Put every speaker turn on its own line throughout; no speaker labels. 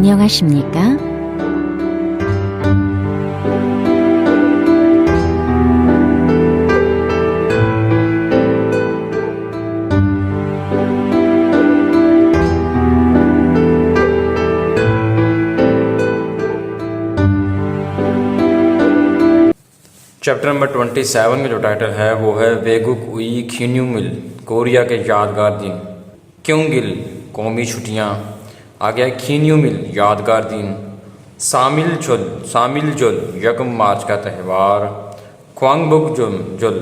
안녕하십니까?
Chapter number 27 का जो title है वो है वेगुक उई खिन्यूमिल, कोरिया के यादगार दिन। क्योंगिल, कौमी छुट्टियाँ। आगे है खिन्यूमिल, यादगार दिन। सामिल जुल, यकम मार्च का त्यौहार। ख्वांगबुक जुल,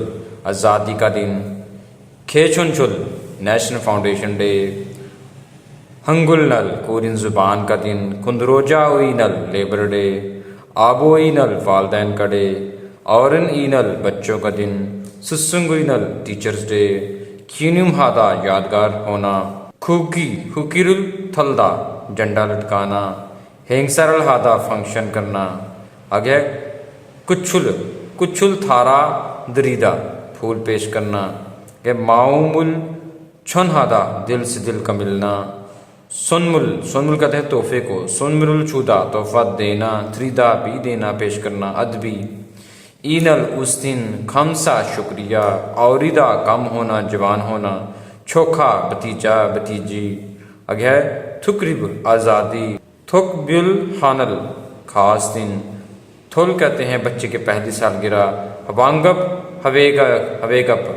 आज़ादी का दिन। खेचुन जुल, नेशनल फाउंडेशन डे। हंगुल नल, कोरियन ज़ुबान का दिन। कुंदरोजा उई नल, लेबर डे। आबो ई नल, वालदैन का डे। औरन ई नल, बच्चों का दिन। सुसुंगुई नल, टीचर्स डे। कीन्यूम हादा, यादगार होना। खुकिरुल थलदा, झंडा लटकाना। हेंगसरल हादा, फंक्शन करना। आगे कुछुल थारा दरीदा, फूल पेश करना। ये माऊमुल छन हादा, दिल से दिल का मिलना। सुनमुल कहते हैं तोहफे को। सुनमुल छूदा, तोहफा देना। थ्रीदा, भी देना, पेश करना। अदबी। ईनल, उस दिन। खमसा, शुक्रिया। औरिदा, कम होना, जवान होना। छोखा, भतीजा भतीजी। आगे है थुकरिब, आज़ादी। थुकबिल हानल, खास दिन। थुल कहते हैं बच्चे के पहली सालगिरह। हवांगब, हवेगप,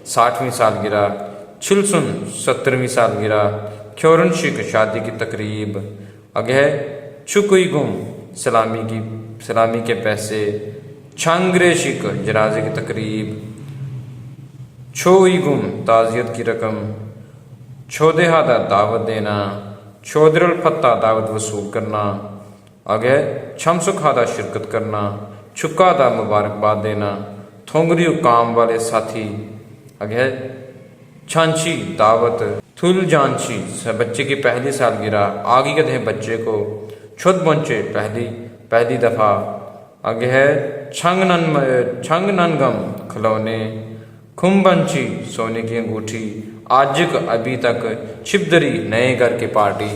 60वीं सालगिरह। छिलसुन, 70वीं सालगिरह। ख्योरनशिक, शादी की तकरीब। आगे है चुकुईगुम, सलामी के पैसे। छांग्रेशिक, जनाजे की तकरीब। छोईगुम, ताज़ियत की रकम। छोदेहादा, दावत देना। छोदरल फत्ता, दावत वसूल करना। आगे छमसुखादा, शिरकत करना। छुकादा, मुबारकबाद देना। थोंगरियु, काम वाले साथी। आगे छांची, दावत। थुल जानची, बच्चे की पहली सालगिरह। आगे कहते हैं बच्चे को। छुद बंचे, पहली दफ़ा। आगे है छंगननगम, खिलौने। खुम्बंची, सोने की अंगूठी। आजिक, अभी तक। छिपदरी, नए घर की पार्टी।